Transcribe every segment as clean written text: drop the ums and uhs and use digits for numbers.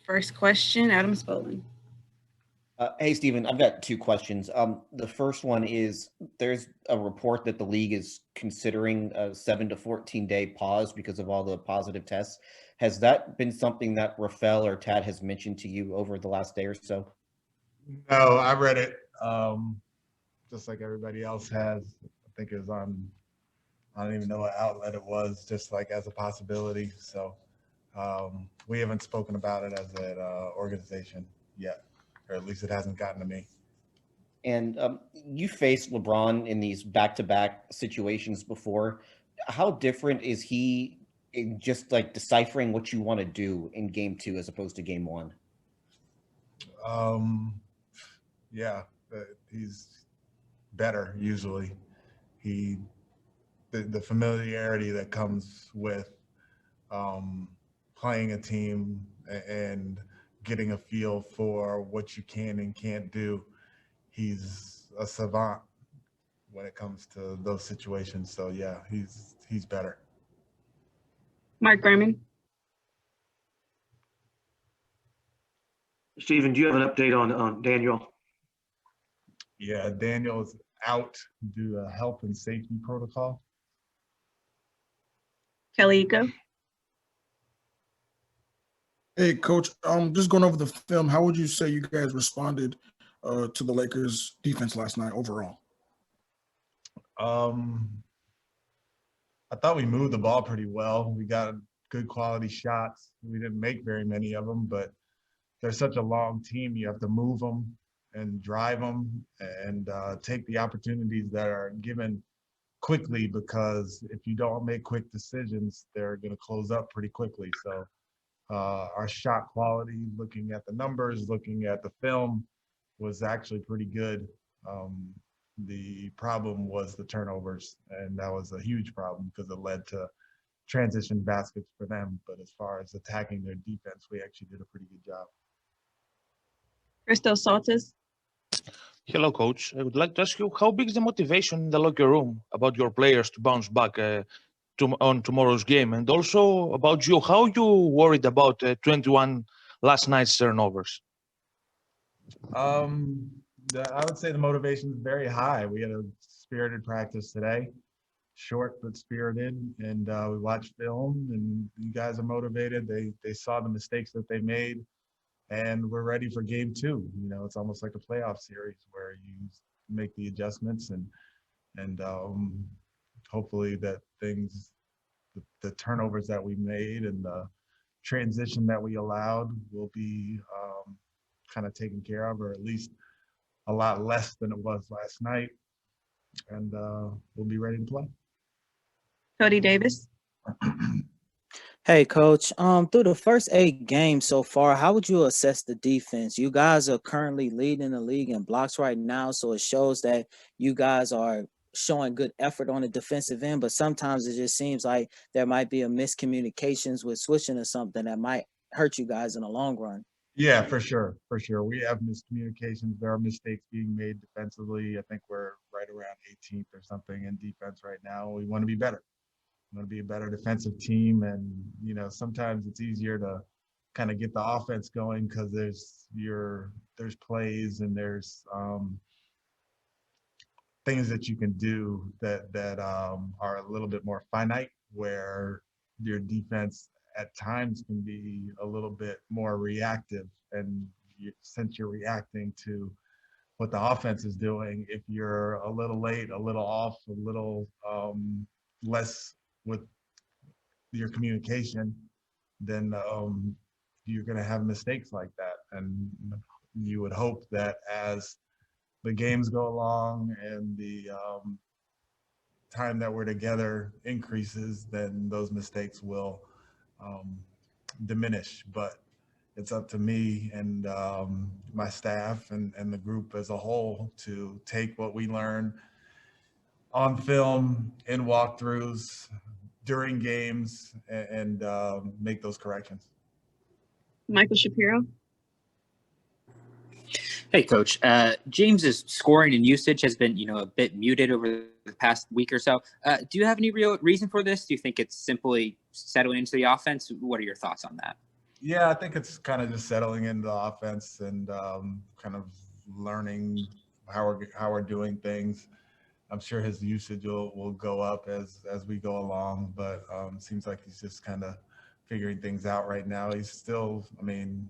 First question, Adam Spolin. Hey, Stephen, I've got two questions. The first one is there's a report that the league is considering a 7 to 14-day pause because of all the positive tests. Has that been something that Rafael or Tad has mentioned to you over the last day or so? No, I read it just like everybody else has. I think it was on, I don't even know what outlet it was, just like as a possibility. So we haven't spoken about it as an organization yet. Or at least it hasn't gotten to me. And you faced LeBron in these back-to-back situations before. How different is he in just like deciphering what you want to do in game 2 as opposed to game 1? Yeah, he's better usually. The familiarity that comes with playing a team and getting a feel for what you can and can't do. He's a savant when it comes to those situations. So yeah, he's better. Mark Gurman. Stephen, do you have an update on Danuel? Yeah, Danuel is out due to health and safety protocol. Kelly Iko. Hey, Coach, just going over the film, how would you say you guys responded to the Lakers' defense last night overall? I thought we moved the ball pretty well. We got good quality shots. We didn't make very many of them, but they're such a long team. You have to move them and drive them and take the opportunities that are given quickly, because if you don't make quick decisions, they're going to close up pretty quickly. So our shot quality, looking at the numbers, looking at the film, was actually pretty good. The problem was the turnovers, and that was a huge problem because it led to transition baskets for them. But as far as attacking their defense, we actually did a pretty good job. Christos Saltis. Hello, Coach. I would like to ask you, how big is the motivation in the locker room about your players to bounce back on tomorrow's game? And also about you, how you worried about 21 last night's turnovers? I would say the motivation is very high. We had a spirited practice today, short but spirited, and we watched film, and you guys are motivated. They saw the mistakes that they made, and we're ready for game 2. You know, it's almost like a playoff series where you make the adjustments and hopefully that the turnovers that we made and the transition that we allowed will be kind of taken care of, or at least a lot less than it was last night, and we'll be ready to play. Cody Davis. Hey, Coach. Through the first 8 games so far, how would you assess the defense? You guys are currently leading the league in blocks right now, so it shows that you guys are showing good effort on the defensive end, but sometimes it just seems like there might be a miscommunications with switching or something that might hurt you guys in the long run. Yeah, for sure. We have miscommunications. There are mistakes being made defensively. I think we're right around 18th or something in defense right now. We want to be better. We want to be a better defensive team, and you know, sometimes it's easier to kind of get the offense going because there's plays and there's things that you can do that are a little bit more finite, where your defense at times can be a little bit more reactive. And since you're reacting to what the offense is doing, if you're a little late, a little off, a little less with your communication, then you're going to have mistakes like that. And you would hope that as the games go along and the time that we're together increases, then those mistakes will diminish. But it's up to me and my staff and the group as a whole to take what we learn on film, in walkthroughs, during games, and make those corrections. Michael Shapiro. Hey, Coach. James's scoring and usage has been, a bit muted over the past week or so. Do you have any real reason for this? Do you think it's simply settling into the offense? What are your thoughts on that? Yeah, I think it's kind of just settling into the offense and kind of learning how we're doing things. I'm sure his usage will go up as we go along, but seems like he's just kind of figuring things out right now. He's still, I mean,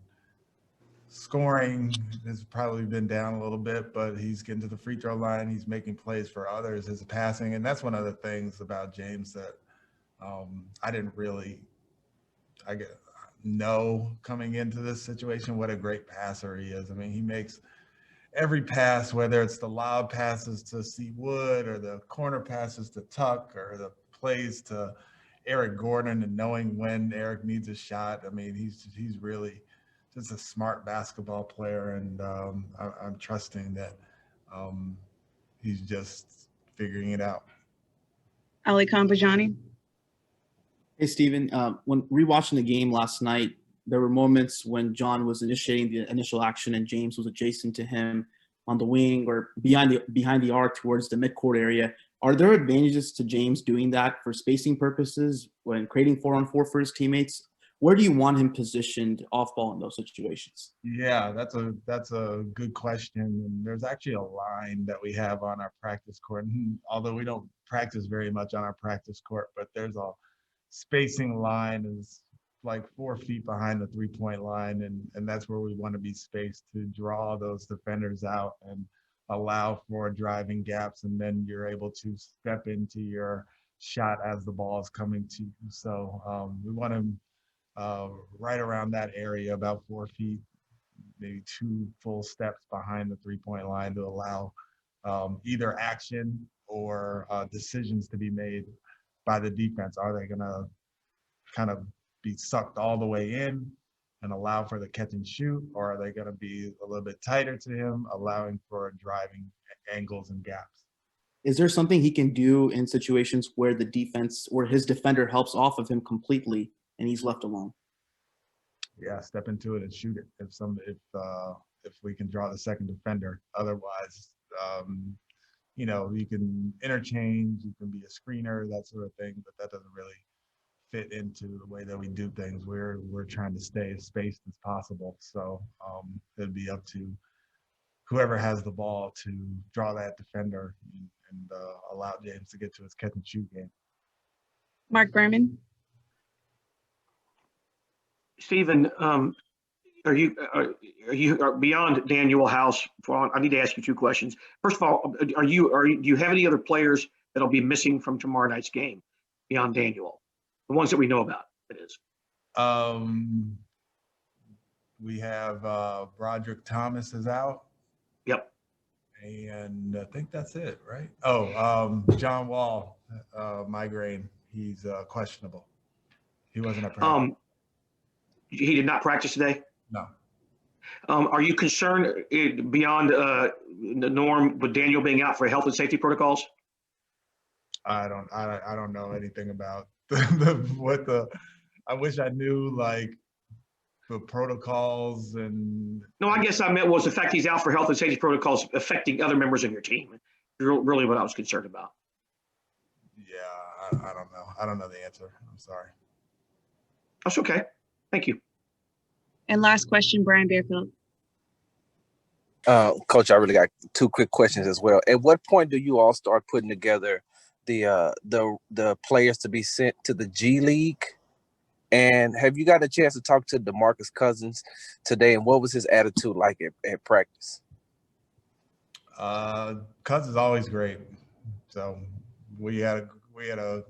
scoring has probably been down a little bit, but he's getting to the free throw line. He's making plays for others. His passing, and that's one of the things about James that I didn't really, know coming into this situation what a great passer he is. I mean, he makes every pass, whether it's the lob passes to C. Wood or the corner passes to Tuck or the plays to Eric Gordon and knowing when Eric needs a shot. I mean, he's really just a smart basketball player, and I'm trusting that he's just figuring it out. Ali Kambajani. Hey, Stephen, when rewatching the game last night, there were moments when John was initiating the initial action and James was adjacent to him on the wing or behind the arc towards the midcourt area. Are there advantages to James doing that for spacing purposes when creating 4-on-4 for his teammates? Where do you want him positioned off ball in those situations? Yeah, that's a good question. And there's actually a line that we have on our practice court. And although we don't practice very much on our practice court, but there's a spacing line is like 4 feet behind the 3-point line, and that's where we want to be spaced to draw those defenders out and allow for driving gaps, and then you're able to step into your shot as the ball is coming to you. So we want him right around that area, about 4 feet, maybe 2 full steps behind the 3-point line to allow either action or decisions to be made by the defense. Are they going to kind of be sucked all the way in and allow for the catch and shoot, or are they going to be a little bit tighter to him, allowing for driving angles and gaps? Is there something he can do in situations where the defense or his defender helps off of him completely and he's left alone? Yeah, step into it and shoot it if we can draw the second defender. Otherwise, you can interchange, you can be a screener, that sort of thing, but that doesn't really fit into the way that we do things. We're trying to stay as spaced as possible. So it'd be up to whoever has the ball to draw that defender and allow James to get to his catch and shoot game. Mark Berman. Stephen, are you beyond Danuel House? I need to ask you 2 questions. First of all, do you have any other players that'll be missing from tomorrow night's game beyond Danuel? The ones that we know about, that is. We have Broderick Thomas is out. Yep. And I think that's it, right? Oh, John Wall, migraine. He's questionable. He wasn't at practice. He did not practice today? No. Are you concerned beyond the norm with Danuel being out for health and safety protocols? I don't know anything about I wish I knew like the protocols and. No, I guess I meant was the fact he's out for health and safety protocols affecting other members of your team. Really what I was concerned about. Yeah, I don't know. I don't know the answer. I'm sorry. That's okay. Thank you. And last question, Brian Bearfield. Coach, I really got 2 quick questions as well. At what point do you all start putting together the players to be sent to the G League? And have you got a chance to talk to DeMarcus Cousins today? And what was his attitude like at practice? Cousins is always great. So we had a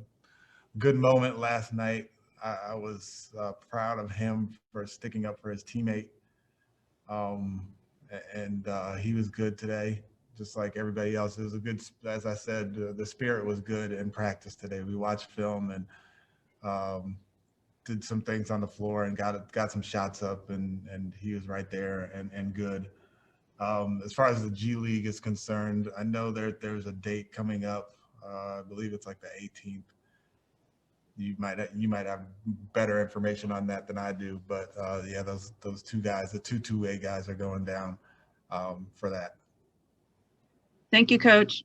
good moment last night. I was proud of him for sticking up for his teammate. And he was good today, just like everybody else. It was a good, as I said, the spirit was good in practice today. We watched film and did some things on the floor and got some shots up, and he was right there and good. As far as the G League is concerned, I know there's a date coming up. I believe it's like the 18th. You might have better information on that than I do, but yeah, those 2 guys, the 2 2-way guys, are going down for that. Thank you, Coach.